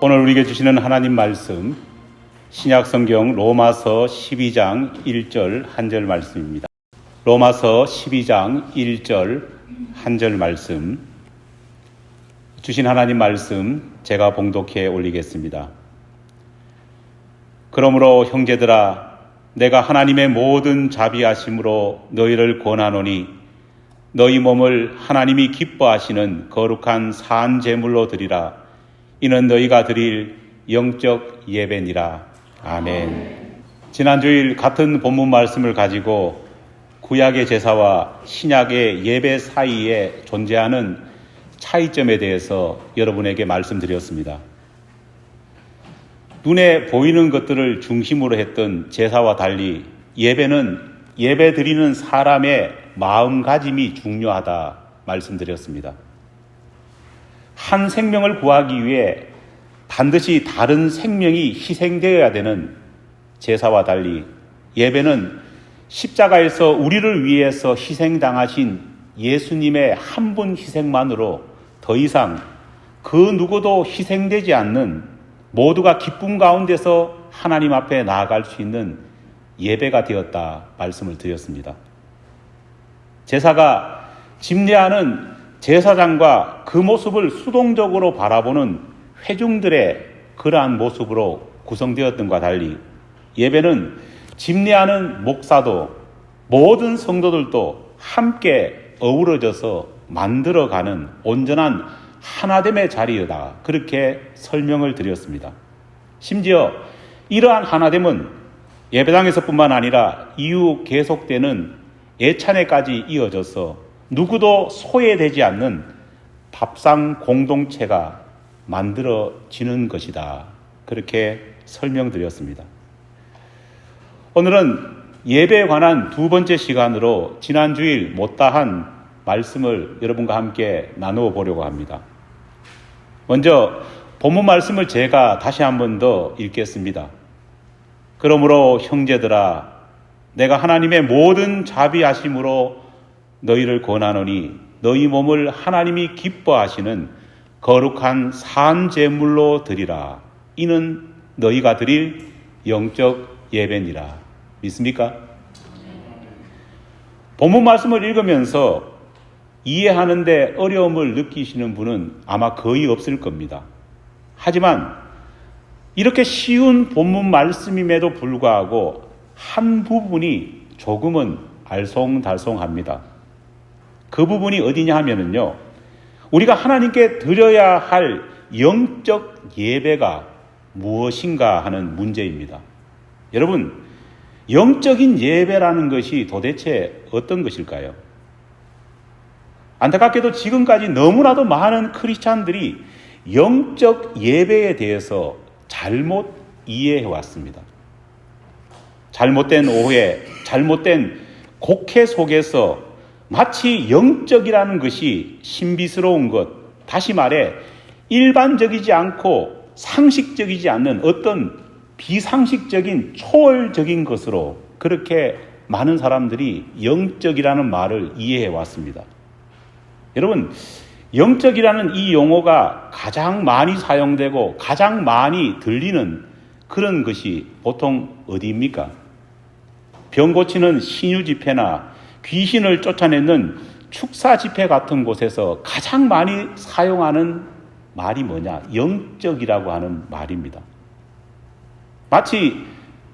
오늘 우리에게 주시는 하나님 말씀, 신약성경 로마서 12장 1절 한 절 말씀입니다. 로마서 12장 1절 한 절 말씀, 주신 하나님 말씀 제가 봉독해 올리겠습니다. 그러므로 형제들아, 내가 하나님의 모든 자비하심으로 너희를 권하노니 너희 몸을 하나님이 기뻐하시는 거룩한 산 제물로 드리라. 이는 너희가 드릴 영적 예배니라. 아멘. 지난 주일 같은 본문 말씀을 가지고 구약의 제사와 신약의 예배 사이에 존재하는 차이점에 대해서 여러분에게 말씀드렸습니다. 눈에 보이는 것들을 중심으로 했던 제사와 달리 예배는 예배 드리는 사람의 마음가짐이 중요하다 말씀드렸습니다. 한 생명을 구하기 위해 반드시 다른 생명이 희생되어야 되는 제사와 달리 예배는 십자가에서 우리를 위해서 희생당하신 예수님의 한 분 희생만으로 더 이상 그 누구도 희생되지 않는 모두가 기쁨 가운데서 하나님 앞에 나아갈 수 있는 예배가 되었다 말씀을 드렸습니다. 제사가 집례하는 제사장과 그 모습을 수동적으로 바라보는 회중들의 그러한 모습으로 구성되었던과 달리 예배는 집례하는 목사도 모든 성도들도 함께 어우러져서 만들어가는 온전한 하나됨의 자리이다. 그렇게 설명을 드렸습니다. 심지어 이러한 하나됨은 예배당에서뿐만 아니라 이후 계속되는 예찬회까지 이어져서 누구도 소외되지 않는 밥상 공동체가 만들어지는 것이다. 그렇게 설명드렸습니다. 오늘은 예배에 관한 두 번째 시간으로 지난 주일 못다한 말씀을 여러분과 함께 나누어 보려고 합니다. 먼저 본문 말씀을 제가 다시 한 번 더 읽겠습니다. 그러므로 형제들아, 내가 하나님의 모든 자비하심으로 너희를 권하노니 너희 몸을 하나님이 기뻐하시는 거룩한 산 제물로 드리라. 이는 너희가 드릴 영적 예배니라. 믿습니까? 본문 말씀을 읽으면서 이해하는데 어려움을 느끼시는 분은 아마 거의 없을 겁니다. 하지만 이렇게 쉬운 본문 말씀임에도 불구하고 한 부분이 조금은 알쏭달쏭합니다. 그 부분이 어디냐 하면은요, 우리가 하나님께 드려야 할 영적 예배가 무엇인가 하는 문제입니다. 여러분, 영적인 예배라는 것이 도대체 어떤 것일까요? 안타깝게도 지금까지 너무나도 많은 크리스찬들이 영적 예배에 대해서 잘못 이해해 왔습니다. 잘못된 오해, 잘못된 곡해 속에서 마치 영적이라는 것이 신비스러운 것, 다시 말해 일반적이지 않고 상식적이지 않는 어떤 비상식적인 초월적인 것으로 그렇게 많은 사람들이 영적이라는 말을 이해해 왔습니다. 여러분, 영적이라는 이 용어가 가장 많이 사용되고 가장 많이 들리는 그런 것이 보통 어디입니까? 병 고치는 신유 집회나 귀신을 쫓아내는 축사 집회 같은 곳에서 가장 많이 사용하는 말이 뭐냐? 영적이라고 하는 말입니다. 마치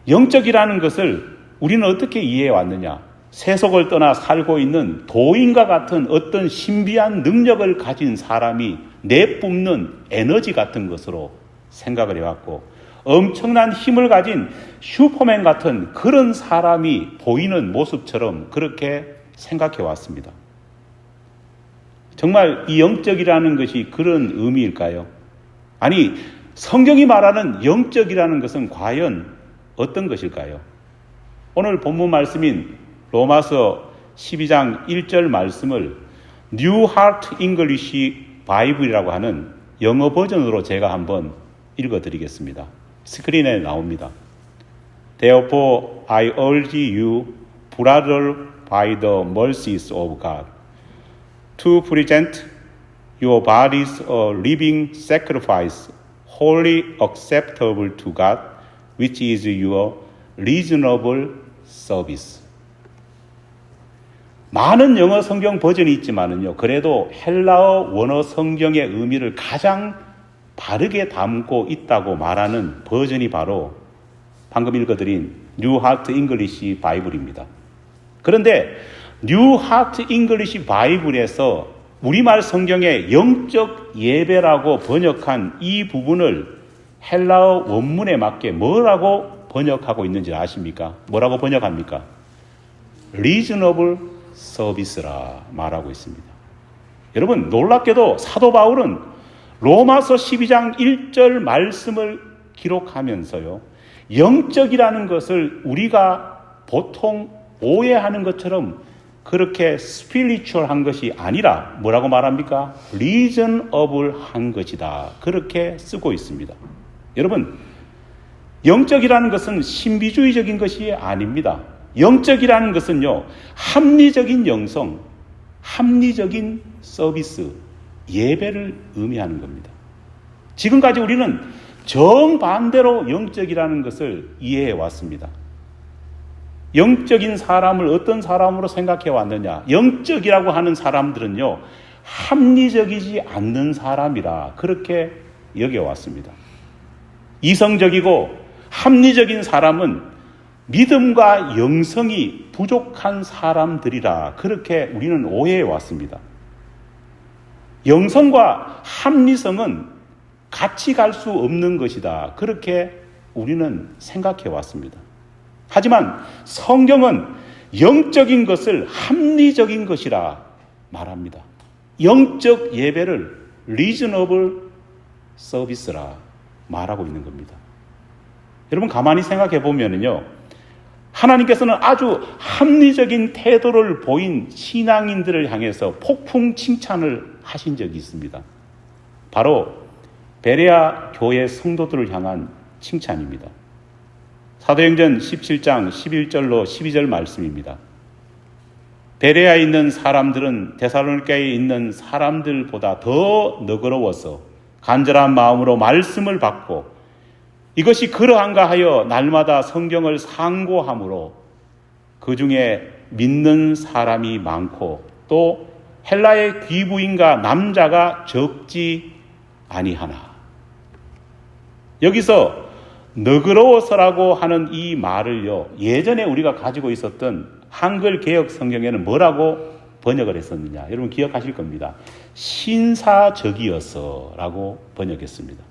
영적이라는 것을 우리는 어떻게 이해해 왔느냐? 세속을 떠나 살고 있는 도인과 같은 어떤 신비한 능력을 가진 사람이 내뿜는 에너지 같은 것으로 생각을 해왔고, 엄청난 힘을 가진 슈퍼맨 같은 그런 사람이 보이는 모습처럼 그렇게 생각해 왔습니다. 정말 이 영적이라는 것이 그런 의미일까요? 아니, 성경이 말하는 영적이라는 것은 과연 어떤 것일까요? 오늘 본문 말씀인 로마서 12장 1절 말씀을 New Heart English Bible이라고 하는 영어 버전으로 제가 한번 읽어드리겠습니다. 스크린에 나옵니다. Therefore I urge you, brother, by the mercies of God, to present your bodies a living sacrifice, wholly acceptable to God, which is your reasonable service. 많은 영어 성경 버전이 있지만은요, 그래도 헬라어 원어 성경의 의미를 가장 바르게 담고 있다고 말하는 버전이 바로 방금 읽어드린 New Heart English 바이블입니다. 그런데 New Heart English 바이블에서 우리말 성경의 영적 예배라고 번역한 이 부분을 헬라어 원문에 맞게 뭐라고 번역하고 있는지 아십니까? 뭐라고 번역합니까? Reasonable Service라 말하고 있습니다. 여러분, 놀랍게도 사도 바울은 로마서 12장 1절 말씀을 기록하면서요, 영적이라는 것을 우리가 보통 오해하는 것처럼 그렇게 스피리추얼한 것이 아니라 뭐라고 말합니까? 리저너블한 것이다. 그렇게 쓰고 있습니다. 여러분, 영적이라는 것은 신비주의적인 것이 아닙니다. 영적이라는 것은요, 합리적인 영성, 합리적인 서비스, 예배를 의미하는 겁니다. 지금까지 우리는 정반대로 영적이라는 것을 이해해 왔습니다. 영적인 사람을 어떤 사람으로 생각해 왔느냐? 영적이라고 하는 사람들은요, 합리적이지 않는 사람이라 그렇게 여겨왔습니다. 이성적이고 합리적인 사람은 믿음과 영성이 부족한 사람들이라 그렇게 우리는 오해해 왔습니다. 영성과 합리성은 같이 갈 수 없는 것이다. 그렇게 우리는 생각해 왔습니다. 하지만 성경은 영적인 것을 합리적인 것이라 말합니다. 영적 예배를 reasonable service라 말하고 있는 겁니다. 여러분, 가만히 생각해 보면은요, 하나님께서는 아주 합리적인 태도를 보인 신앙인들을 향해서 폭풍 칭찬을 하신 적이 있습니다. 바로 베레아 교회 성도들을 향한 칭찬입니다. 사도행전 17장 11절로 12절 말씀입니다. 베레아에 있는 사람들은 데살로니가에 있는 사람들보다 더 너그러워서 간절한 마음으로 말씀을 받고 이것이 그러한가 하여 날마다 성경을 상고함으로 그 중에 믿는 사람이 많고 또 헬라의 귀부인과 남자가 적지 아니하나. 여기서 너그러워서라고 하는 이 말을요, 예전에 우리가 가지고 있었던 한글 개역 성경에는 뭐라고 번역을 했었느냐? 여러분 기억하실 겁니다. 신사적이어서라고 번역했습니다.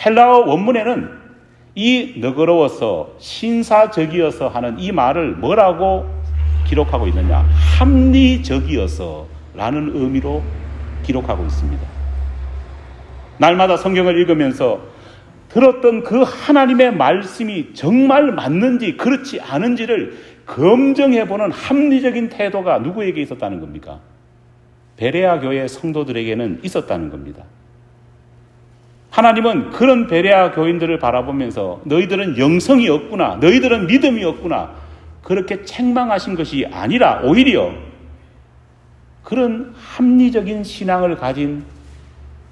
헬라어 원문에는 이 너그러워서 신사적이어서 하는 이 말을 뭐라고 기록하고 있느냐? 합리적이어서 라는 의미로 기록하고 있습니다. 날마다 성경을 읽으면서 들었던 그 하나님의 말씀이 정말 맞는지 그렇지 않은지를 검증해보는 합리적인 태도가 누구에게 있었다는 겁니까? 베레아 교회 성도들에게는 있었다는 겁니다. 하나님은 그런 베레아 교인들을 바라보면서 너희들은 영성이 없구나, 너희들은 믿음이 없구나 그렇게 책망하신 것이 아니라 오히려 그런 합리적인 신앙을 가진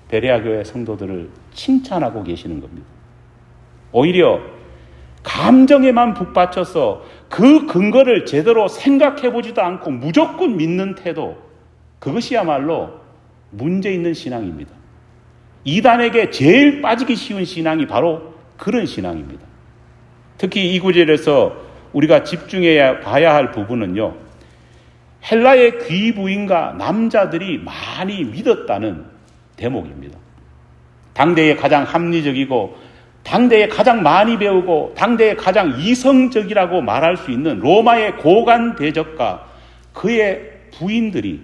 베레아 교회 성도들을 칭찬하고 계시는 겁니다. 오히려 감정에만 북받쳐서 그 근거를 제대로 생각해보지도 않고 무조건 믿는 태도, 그것이야말로 문제 있는 신앙입니다. 이단에게 제일 빠지기 쉬운 신앙이 바로 그런 신앙입니다. 특히 이 구절에서 우리가 집중해야 봐야 할 부분은요, 헬라의 귀부인과 남자들이 많이 믿었다는 대목입니다. 당대에 가장 합리적이고 당대에 가장 많이 배우고 당대에 가장 이성적이라고 말할 수 있는 로마의 고관 대적과 그의 부인들이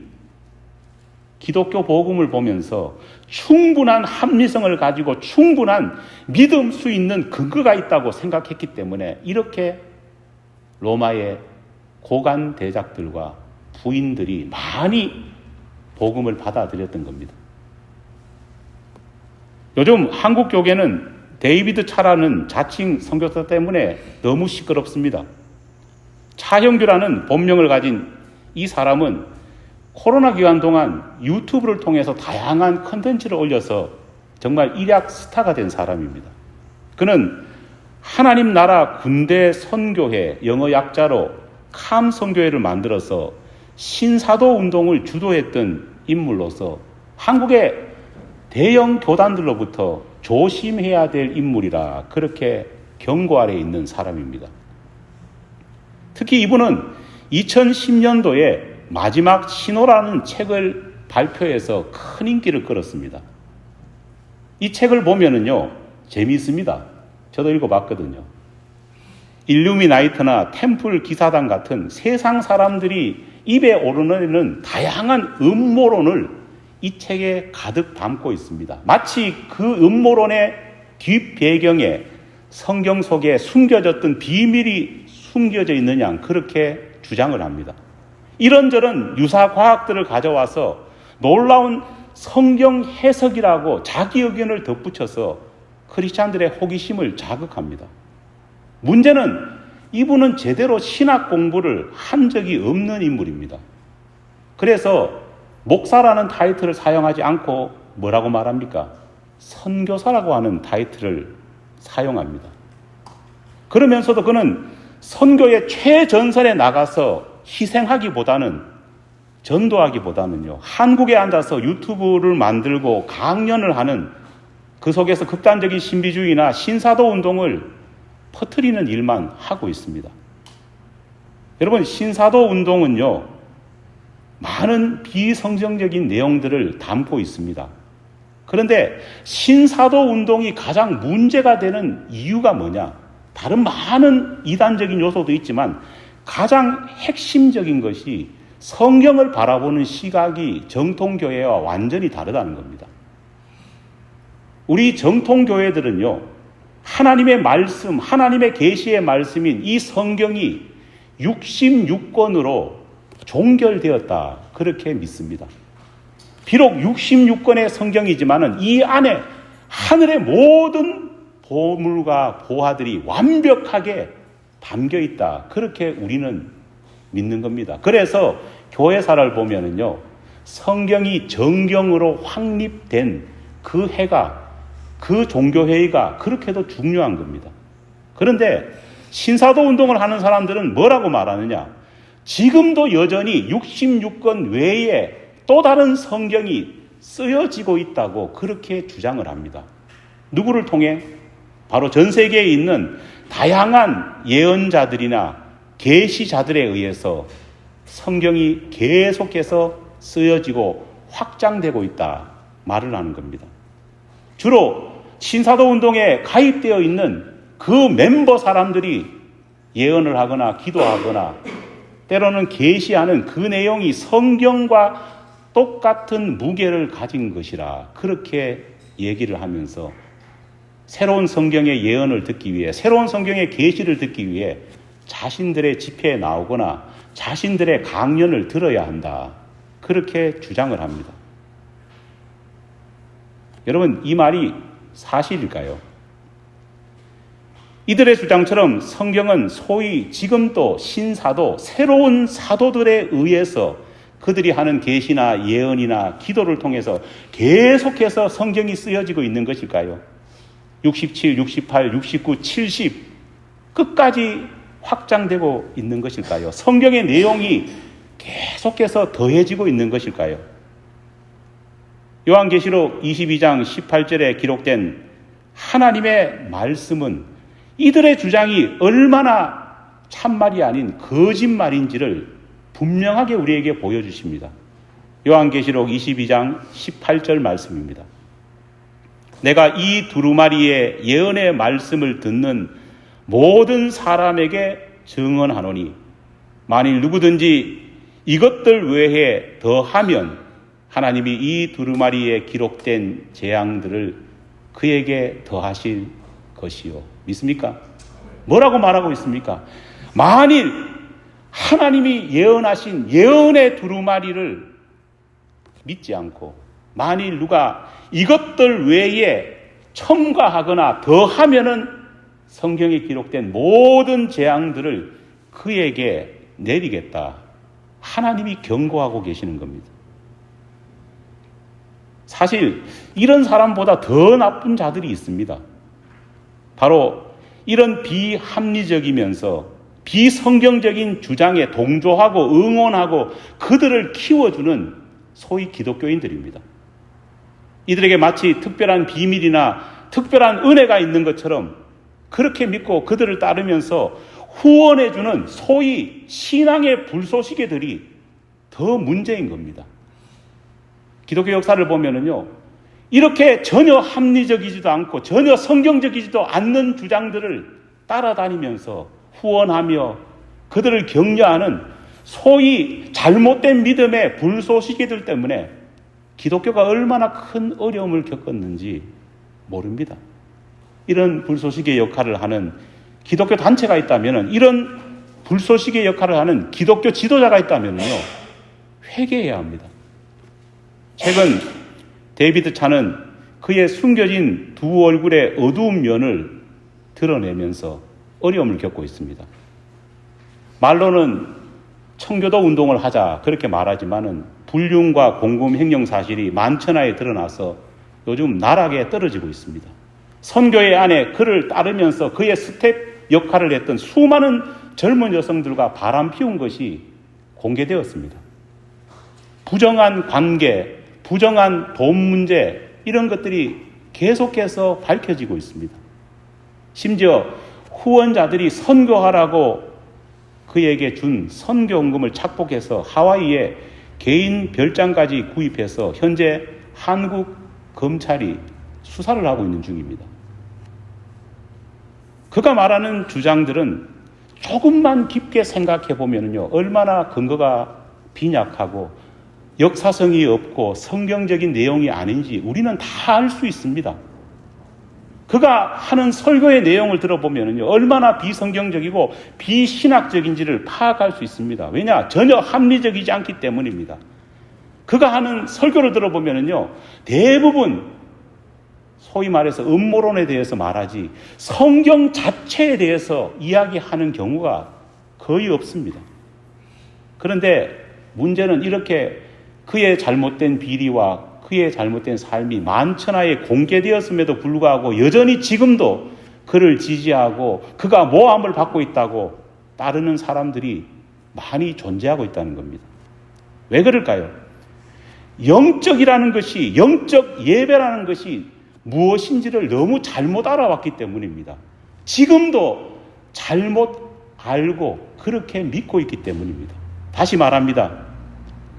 기독교 복음을 보면서 충분한 합리성을 가지고 충분한 믿을 수 있는 근거가 있다고 생각했기 때문에 이렇게 로마의 고관 대작들과 부인들이 많이 복음을 받아들였던 겁니다. 요즘 한국 교계는 데이비드 차라는 자칭 선교사 때문에 너무 시끄럽습니다. 차형규라는 본명을 가진 이 사람은 코로나 기간 동안 유튜브를 통해서 다양한 컨텐츠를 올려서 정말 일약 스타가 된 사람입니다. 그는 하나님 나라 군대 선교회, 영어 약자로 캄 선교회를 만들어서 신사도 운동을 주도했던 인물로서 한국의 대형 교단들로부터 조심해야 될 인물이라 그렇게 경고 아래 있는 사람입니다. 특히 이분은 2010년도에 마지막 신호라는 책을 발표해서 큰 인기를 끌었습니다. 이 책을 보면은요, 재미있습니다. 저도 읽어봤거든요. 일루미나이트나 템플 기사단 같은 세상 사람들이 입에 오르내는 다양한 음모론을 이 책에 가득 담고 있습니다. 마치 그 음모론의 뒷배경에 성경 속에 숨겨졌던 비밀이 숨겨져 있는 양 그렇게 주장을 합니다. 이런저런 유사 과학들을 가져와서 놀라운 성경 해석이라고 자기 의견을 덧붙여서 크리스찬들의 호기심을 자극합니다. 문제는 이분은 제대로 신학 공부를 한 적이 없는 인물입니다. 그래서 목사라는 타이틀을 사용하지 않고 뭐라고 말합니까? 선교사라고 하는 타이틀을 사용합니다. 그러면서도 그는 선교의 최전선에 나가서 희생하기보다는 전도하기보다는요, 한국에 앉아서 유튜브를 만들고 강연을 하는 그 속에서 극단적인 신비주의나 신사도 운동을 퍼뜨리는 일만 하고 있습니다. 여러분, 신사도 운동은요, 많은 비성경적인 내용들을 담고 있습니다. 그런데 신사도 운동이 가장 문제가 되는 이유가 뭐냐? 다른 많은 이단적인 요소도 있지만 가장 핵심적인 것이 성경을 바라보는 시각이 정통교회와 완전히 다르다는 겁니다. 우리 정통교회들은요, 하나님의 말씀, 하나님의 계시의 말씀인 이 성경이 66권으로 종결되었다, 그렇게 믿습니다. 비록 66권의 성경이지만 이 안에 하늘의 모든 보물과 보화들이 완벽하게 담겨 있다, 그렇게 우리는 믿는 겁니다. 그래서 교회사를 보면은요, 성경이 정경으로 확립된 그 해가, 그 종교회의가 그렇게도 중요한 겁니다. 그런데 신사도 운동을 하는 사람들은 뭐라고 말하느냐? 지금도 여전히 66권 외에 또 다른 성경이 쓰여지고 있다고 그렇게 주장을 합니다. 누구를 통해? 바로 전 세계에 있는 다양한 예언자들이나 계시자들에 의해서 성경이 계속해서 쓰여지고 확장되고 있다 말을 하는 겁니다. 주로 신사도 운동에 가입되어 있는 그 멤버 사람들이 예언을 하거나 기도하거나 때로는 계시하는 그 내용이 성경과 똑같은 무게를 가진 것이라 그렇게 얘기를 하면서 새로운 성경의 예언을 듣기 위해, 새로운 성경의 계시를 듣기 위해 자신들의 집회에 나오거나 자신들의 강연을 들어야 한다, 그렇게 주장을 합니다. 여러분, 이 말이 사실일까요? 이들의 주장처럼 성경은 소위 지금도 신사도, 새로운 사도들에 의해서 그들이 하는 계시나 예언이나 기도를 통해서 계속해서 성경이 쓰여지고 있는 것일까요? 67, 68, 69, 70 끝까지 확장되고 있는 것일까요? 성경의 내용이 계속해서 더해지고 있는 것일까요? 요한계시록 22장 18절에 기록된 하나님의 말씀은 이들의 주장이 얼마나 참말이 아닌 거짓말인지를 분명하게 우리에게 보여주십니다. 요한계시록 22장 18절 말씀입니다. 내가 이 두루마리의 예언의 말씀을 듣는 모든 사람에게 증언하노니 만일 누구든지 이것들 외에 더하면 하나님이 이 두루마리에 기록된 재앙들을 그에게 더하실 것이요. 믿습니까? 뭐라고 말하고 있습니까? 만일 하나님이 예언하신 예언의 두루마리를 믿지 않고 만일 누가 이것들 외에 첨가하거나 더하면은 성경에 기록된 모든 재앙들을 그에게 내리겠다, 하나님이 경고하고 계시는 겁니다. 사실 이런 사람보다 더 나쁜 자들이 있습니다. 바로 이런 비합리적이면서 비성경적인 주장에 동조하고 응원하고 그들을 키워주는 소위 기독교인들입니다. 이들에게 마치 특별한 비밀이나 특별한 은혜가 있는 것처럼 그렇게 믿고 그들을 따르면서 후원해주는 소위 신앙의 불쏘시개들이 더 문제인 겁니다. 기독교 역사를 보면은요, 이렇게 전혀 합리적이지도 않고 전혀 성경적이지도 않는 주장들을 따라다니면서 후원하며 그들을 격려하는 소위 잘못된 믿음의 불쏘시개들 때문에 기독교가 얼마나 큰 어려움을 겪었는지 모릅니다. 이런 불쏘시개 역할을 하는 기독교 단체가 있다면, 이런 불쏘시개 역할을 하는 기독교 지도자가 있다면요, 회개해야 합니다. 최근 데이비드 차는 그의 숨겨진 두 얼굴의 어두운 면을 드러내면서 어려움을 겪고 있습니다. 말로는 청교도 운동을 하자 그렇게 말하지만은 불륜과 공금 횡령 사실이 만천하에 드러나서 요즘 나락에 떨어지고 있습니다. 선교회 안에 그를 따르면서 그의 스텝 역할을 했던 수많은 젊은 여성들과 바람 피운 것이 공개되었습니다. 부정한 관계, 부정한 돈 문제, 이런 것들이 계속해서 밝혀지고 있습니다. 심지어 후원자들이 선교하라고 그에게 준 선교원금을 착복해서 하와이에 개인 별장까지 구입해서 현재 한국 검찰이 수사를 하고 있는 중입니다. 그가 말하는 주장들은 조금만 깊게 생각해 보면요, 얼마나 근거가 빈약하고 역사성이 없고 성경적인 내용이 아닌지 우리는 다 알 수 있습니다. 그가 하는 설교의 내용을 들어보면요, 얼마나 비성경적이고 비신학적인지를 파악할 수 있습니다. 왜냐? 전혀 합리적이지 않기 때문입니다. 그가 하는 설교를 들어보면요, 대부분 소위 말해서 음모론에 대해서 말하지 성경 자체에 대해서 이야기하는 경우가 거의 없습니다. 그런데 문제는 이렇게 그의 잘못된 비리와 그의 잘못된 삶이 만천하에 공개되었음에도 불구하고 여전히 지금도 그를 지지하고 그가 모함을 받고 있다고 따르는 사람들이 많이 존재하고 있다는 겁니다. 왜 그럴까요? 영적이라는 것이, 영적 예배라는 것이 무엇인지를 너무 잘못 알아왔기 때문입니다. 지금도 잘못 알고 그렇게 믿고 있기 때문입니다. 다시 말합니다.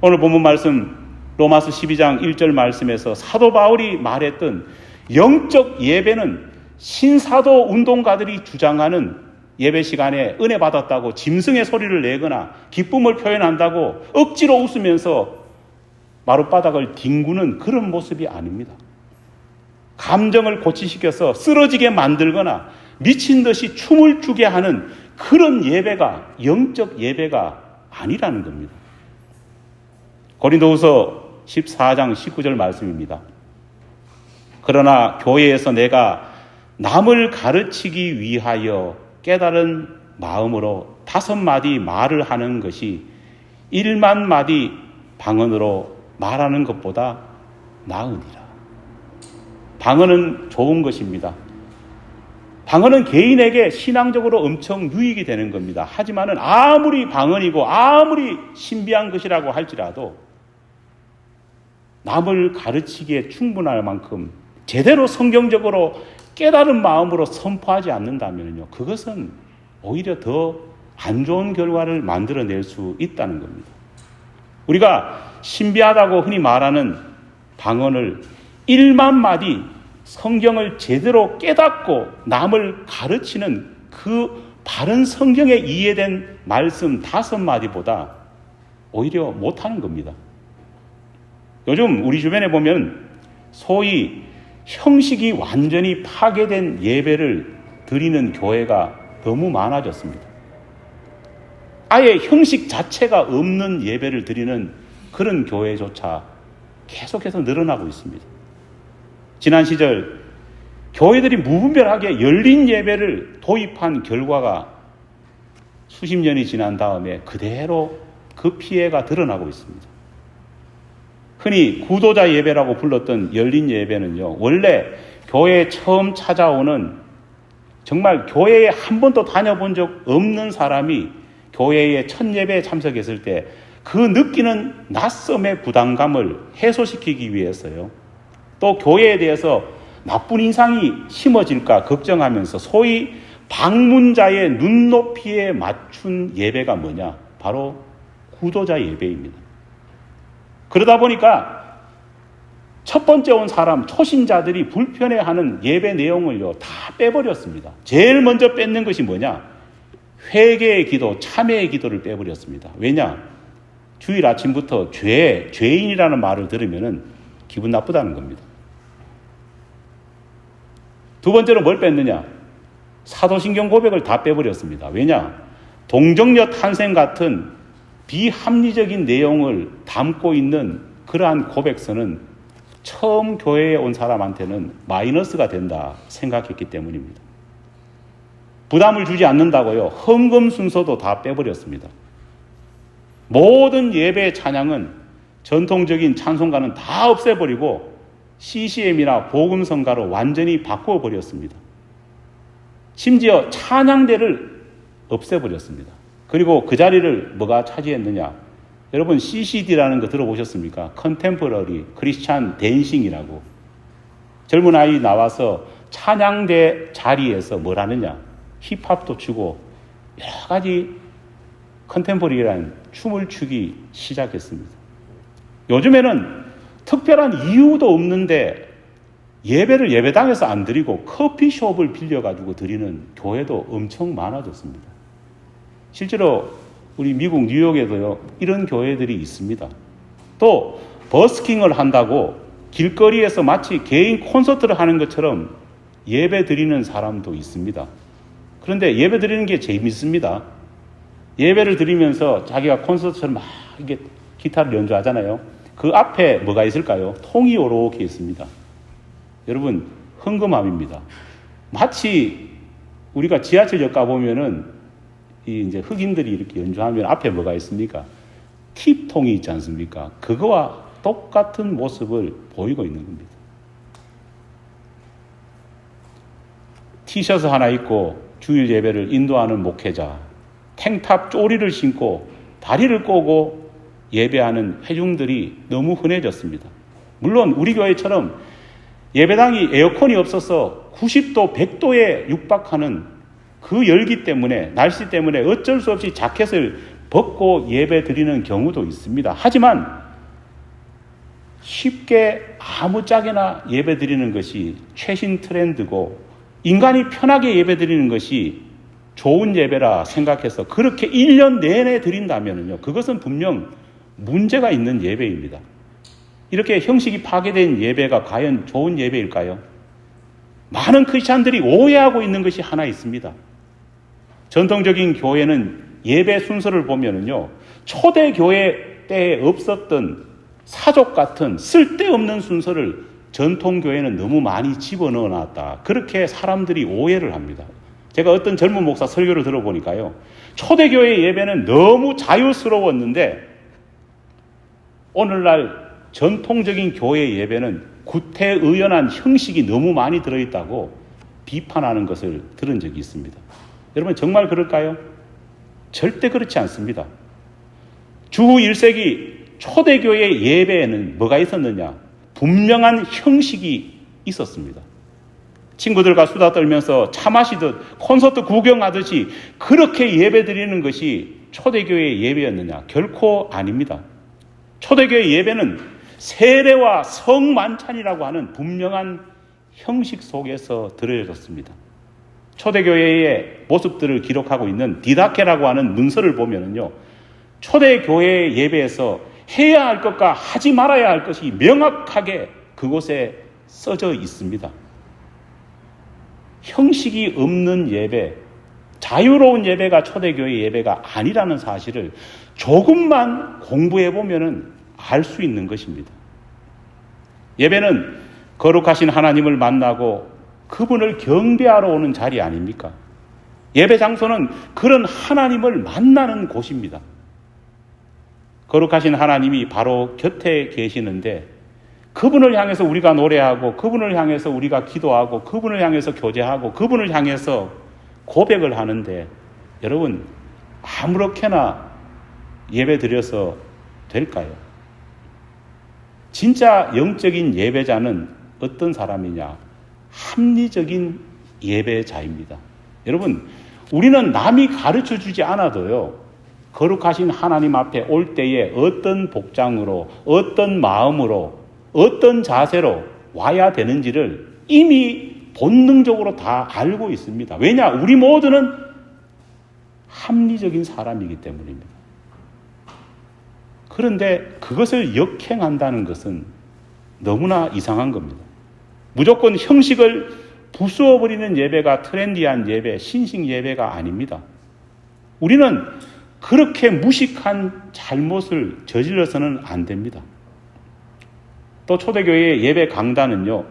오늘 본문 말씀 로마서 12장 1절 말씀에서 사도 바울이 말했던 영적 예배는 신사도 운동가들이 주장하는 예배 시간에 은혜 받았다고 짐승의 소리를 내거나 기쁨을 표현한다고 억지로 웃으면서 마룻바닥을 뒹구는 그런 모습이 아닙니다. 감정을 고취시켜서 쓰러지게 만들거나 미친 듯이 춤을 추게 하는 그런 예배가 영적 예배가 아니라는 겁니다. 고린도후서 14장 19절 말씀입니다. 그러나 교회에서 내가 남을 가르치기 위하여 깨달은 마음으로 5마디 말을 하는 것이 1만 마디 방언으로 말하는 것보다 나으니라. 방언은 좋은 것입니다. 방언은 개인에게 신앙적으로 엄청 유익이 되는 겁니다. 하지만은 아무리 방언이고 아무리 신비한 것이라고 할지라도 남을 가르치기에 충분할 만큼 제대로 성경적으로 깨달은 마음으로 선포하지 않는다면요, 그것은 오히려 더 안 좋은 결과를 만들어낼 수 있다는 겁니다. 우리가 신비하다고 흔히 말하는 방언을 1만 마디 성경을 제대로 깨닫고 남을 가르치는 그 바른 성경에 이해된 말씀 5마디보다 오히려 못하는 겁니다. 요즘 우리 주변에 보면 소위 형식이 완전히 파괴된 예배를 드리는 교회가 너무 많아졌습니다. 아예 형식 자체가 없는 예배를 드리는 그런 교회조차 계속해서 늘어나고 있습니다. 지난 시절 교회들이 무분별하게 열린 예배를 도입한 결과가 수십 년이 지난 다음에 그대로 그 피해가 드러나고 있습니다. 흔히 구도자 예배라고 불렀던 열린 예배는요, 원래 교회에 처음 찾아오는 정말 교회에 한 번도 다녀본 적 없는 사람이 교회의 첫 예배에 참석했을 때 그 느끼는 낯섦의 부담감을 해소시키기 위해서요. 또 교회에 대해서 나쁜 인상이 심어질까 걱정하면서 소위 방문자의 눈높이에 맞춘 예배가 뭐냐? 바로 구도자 예배입니다. 그러다 보니까 첫 번째 온 사람, 초신자들이 불편해하는 예배 내용을요, 다 빼버렸습니다. 제일 먼저 뺏는 것이 뭐냐? 회개의 기도, 참회의 기도를 빼버렸습니다. 왜냐? 주일 아침부터 죄인이라는 말을 들으면 기분 나쁘다는 겁니다. 두 번째로 뭘 뺐느냐? 사도신경 고백을 다 빼버렸습니다. 왜냐? 동정녀 탄생 같은 비합리적인 내용을 담고 있는 그러한 고백서는 처음 교회에 온 사람한테는 마이너스가 된다 생각했기 때문입니다. 부담을 주지 않는다고요. 헌금 순서도 다 빼버렸습니다. 모든 예배 찬양은 전통적인 찬송가는 다 없애버리고 CCM이나 복음성가로 완전히 바꾸어버렸습니다. 심지어 찬양대를 없애버렸습니다. 그리고 그 자리를 뭐가 차지했느냐? 여러분 CCD라는 거 들어보셨습니까? 컨템포러리 크리스찬 댄싱이라고. 젊은 아이 나와서 찬양대 자리에서 뭘 하느냐? 힙합도 추고 여러 가지 컨템포러리라는 춤을 추기 시작했습니다. 요즘에는 특별한 이유도 없는데 예배를 예배당에서 안 드리고 커피숍을 빌려가지고 드리는 교회도 엄청 많아졌습니다. 실제로 우리 미국 뉴욕에도요, 이런 교회들이 있습니다. 또 버스킹을 한다고 길거리에서 마치 개인 콘서트를 하는 것처럼 예배 드리는 사람도 있습니다. 그런데 예배 드리는 게 재밌습니다. 예배를 드리면서 자기가 콘서트처럼 막 이게 기타를 연주하잖아요. 그 앞에 뭐가 있을까요? 통이 이렇게 있습니다. 여러분, 헌금함입니다. 마치 우리가 지하철역 가보면은 이제 흑인들이 이렇게 연주하면 앞에 뭐가 있습니까? 팁통이 있지 않습니까? 그거와 똑같은 모습을 보이고 있는 겁니다. 티셔츠 하나 입고 주일 예배를 인도하는 목회자, 탱탑 쪼리를 신고 다리를 꼬고 예배하는 회중들이 너무 흔해졌습니다. 물론 우리 교회처럼 예배당이 에어컨이 없어서 90도, 100도에 육박하는 그 열기 때문에, 날씨 때문에 어쩔 수 없이 자켓을 벗고 예배 드리는 경우도 있습니다. 하지만 쉽게 아무짝에나 예배 드리는 것이 최신 트렌드고 인간이 편하게 예배 드리는 것이 좋은 예배라 생각해서 그렇게 1년 내내 드린다면요, 그것은 분명 문제가 있는 예배입니다. 이렇게 형식이 파괴된 예배가 과연 좋은 예배일까요? 많은 크리스찬들이 오해하고 있는 것이 하나 있습니다. 전통적인 교회는 예배 순서를 보면요, 초대교회 때에 없었던 사족 같은 쓸데없는 순서를 전통교회는 너무 많이 집어넣어 놨다. 그렇게 사람들이 오해를 합니다. 제가 어떤 젊은 목사 설교를 들어보니까요, 초대교회 예배는 너무 자유스러웠는데 오늘날 전통적인 교회 예배는 구태의연한 형식이 너무 많이 들어있다고 비판하는 것을 들은 적이 있습니다. 여러분, 정말 그럴까요? 절대 그렇지 않습니다. 주후 1세기 초대교회 예배에는 뭐가 있었느냐? 분명한 형식이 있었습니다. 친구들과 수다 떨면서 차 마시듯 콘서트 구경하듯이 그렇게 예배 드리는 것이 초대교회의 예배였느냐? 결코 아닙니다. 초대교회 예배는 세례와 성만찬이라고 하는 분명한 형식 속에서 드려졌습니다. 초대교회의 모습들을 기록하고 있는 디다케라고 하는 문서를 보면요, 초대교회 예배에서 해야 할 것과 하지 말아야 할 것이 명확하게 그곳에 써져 있습니다. 형식이 없는 예배, 자유로운 예배가 초대교회 예배가 아니라는 사실을 조금만 공부해보면 알 수 있는 것입니다. 예배는 거룩하신 하나님을 만나고 그분을 경배하러 오는 자리 아닙니까? 예배 장소는 그런 하나님을 만나는 곳입니다. 거룩하신 하나님이 바로 곁에 계시는데 그분을 향해서 우리가 노래하고 그분을 향해서 우리가 기도하고 그분을 향해서 교제하고 그분을 향해서 고백을 하는데 여러분 아무렇게나 예배 드려서 될까요? 진짜 영적인 예배자는 어떤 사람이냐? 합리적인 예배자입니다. 여러분, 우리는 남이 가르쳐 주지 않아도요, 거룩하신 하나님 앞에 올 때에 어떤 복장으로, 어떤 마음으로, 어떤 자세로 와야 되는지를 이미 본능적으로 다 알고 있습니다. 왜냐? 우리 모두는 합리적인 사람이기 때문입니다. 그런데 그것을 역행한다는 것은 너무나 이상한 겁니다. 무조건 형식을 부수어버리는 예배가 트렌디한 예배, 신식 예배가 아닙니다. 우리는 그렇게 무식한 잘못을 저질러서는 안 됩니다. 또 초대교회의 예배 강단은요,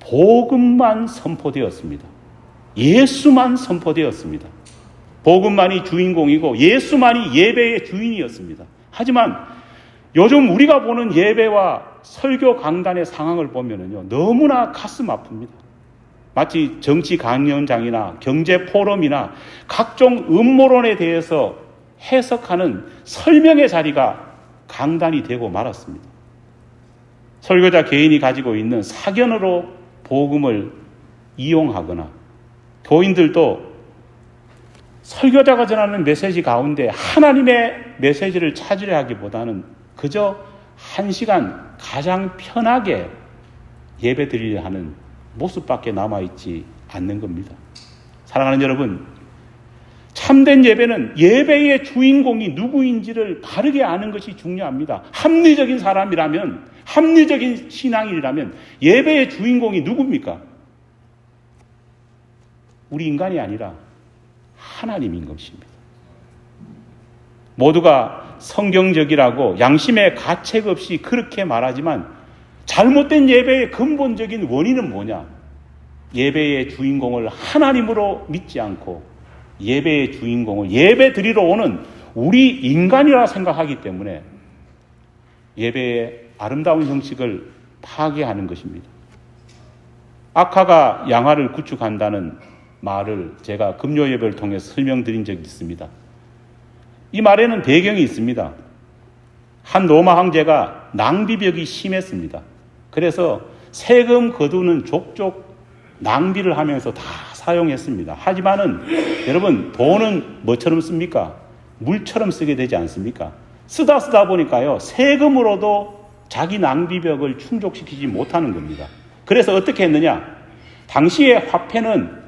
복음만 선포되었습니다. 예수만 선포되었습니다. 복음만이 주인공이고 예수만이 예배의 주인이었습니다. 하지만 요즘 우리가 보는 예배와 설교 강단의 상황을 보면은요, 너무나 가슴 아픕니다. 마치 정치 강연장이나 경제 포럼이나 각종 음모론에 대해서 해석하는 설명의 자리가 강단이 되고 말았습니다. 설교자 개인이 가지고 있는 사견으로 복음을 이용하거나 교인들도 설교자가 전하는 메시지 가운데 하나님의 메시지를 찾으려 하기보다는 그저 1시간 가장 편하게 예배 드리려 하는 모습밖에 남아있지 않는 겁니다. 사랑하는 여러분, 참된 예배는 예배의 주인공이 누구인지를 바르게 아는 것이 중요합니다. 합리적인 사람이라면, 합리적인 신앙인이라면 예배의 주인공이 누굽니까? 우리 인간이 아니라 하나님인 것입니다. 모두가 성경적이라고 양심의 가책 없이 그렇게 말하지만 잘못된 예배의 근본적인 원인은 뭐냐? 예배의 주인공을 하나님으로 믿지 않고 예배의 주인공을 예배 드리러 오는 우리 인간이라 생각하기 때문에 예배의 아름다운 형식을 파괴하는 것입니다. 악하가 양화를 구축한다는 말을 제가 금요 예배를 통해서 설명드린 적이 있습니다. 이 말에는 배경이 있습니다. 한 로마 황제가 낭비벽이 심했습니다. 그래서 세금 거두는 족족 낭비를 하면서 다 사용했습니다. 하지만은 여러분, 돈은 뭐처럼 씁니까? 물처럼 쓰게 되지 않습니까? 쓰다 보니까요, 세금으로도 자기 낭비벽을 충족시키지 못하는 겁니다. 그래서 어떻게 했느냐? 당시의 화폐는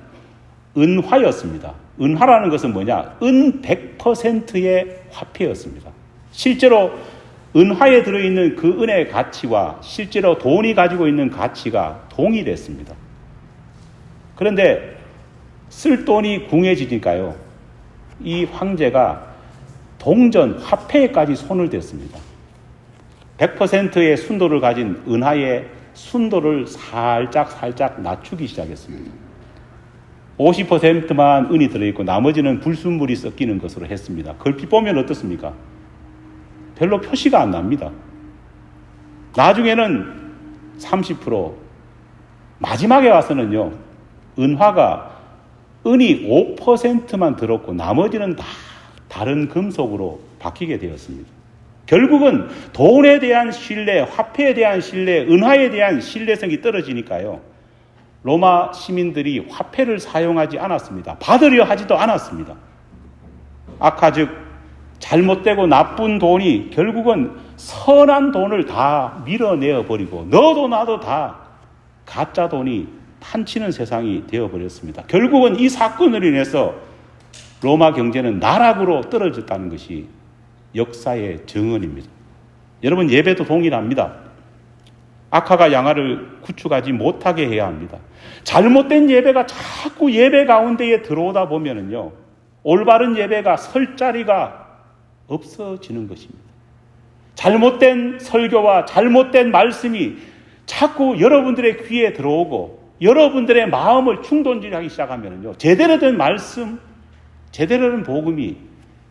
은화였습니다. 은화라는 것은 뭐냐? 은 100%의 화폐였습니다. 실제로 은화에 들어있는 그 은의 가치와 실제로 돈이 가지고 있는 가치가 동일했습니다. 그런데 쓸 돈이 궁해지니까요, 이 황제가 동전, 화폐에까지 손을 댔습니다. 100%의 순도를 가진 은하의 순도를 살짝 낮추기 시작했습니다. 50%만 은이 들어있고 나머지는 불순물이 섞이는 것으로 했습니다. 걸핏 보면 어떻습니까? 별로 표시가 안 납니다. 나중에는 30%, 마지막에 와서는요, 은화가 은이 5%만 들었고 나머지는 다 다른 금속으로 바뀌게 되었습니다. 결국은 돈에 대한 신뢰, 화폐에 대한 신뢰, 은화에 대한 신뢰성이 떨어지니까요, 로마 시민들이 화폐를 사용하지 않았습니다. 받으려 하지도 않았습니다. 악화 즉 잘못되고 나쁜 돈이 결국은 선한 돈을 다 밀어내어 버리고 너도 나도 다 가짜 돈이 판치는 세상이 되어버렸습니다. 결국은 이 사건으로 인해서 로마 경제는 나락으로 떨어졌다는 것이 역사의 정언입니다. 여러분, 예배도 동일합니다. 악화가 양화를 구축하지 못하게 해야 합니다. 잘못된 예배가 자꾸 예배 가운데에 들어오다 보면은요, 올바른 예배가 설 자리가 없어지는 것입니다. 잘못된 설교와 잘못된 말씀이 자꾸 여러분들의 귀에 들어오고 여러분들의 마음을 충동질하기 시작하면요, 제대로 된 말씀, 제대로 된 복음이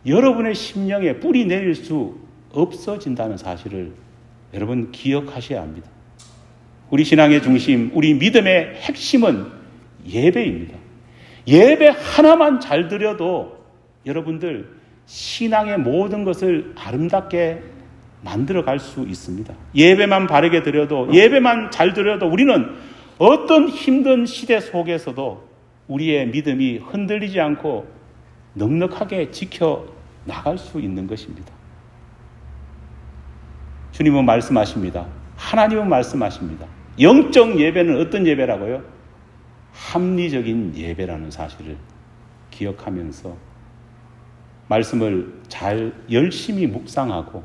여러분의 심령에 뿌리 내릴 수 없어진다는 사실을 여러분 기억하셔야 합니다. 우리 신앙의 중심, 우리 믿음의 핵심은 예배입니다. 예배 하나만 잘 드려도 여러분들 신앙의 모든 것을 아름답게 만들어갈 수 있습니다. 예배만 바르게 드려도, 예배만 잘 드려도 우리는 어떤 힘든 시대 속에서도 우리의 믿음이 흔들리지 않고 넉넉하게 지켜나갈 수 있는 것입니다. 주님은 말씀하십니다. 하나님은 말씀하십니다. 영적 예배는 어떤 예배라고요? 합리적인 예배라는 사실을 기억하면서 말씀을 잘 열심히 묵상하고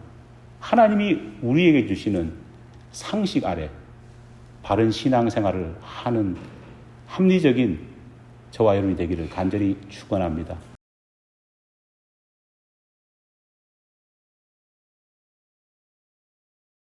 하나님이 우리에게 주시는 상식 아래 바른 신앙생활을 하는 합리적인 저와 여러분이 되기를 간절히 축원합니다.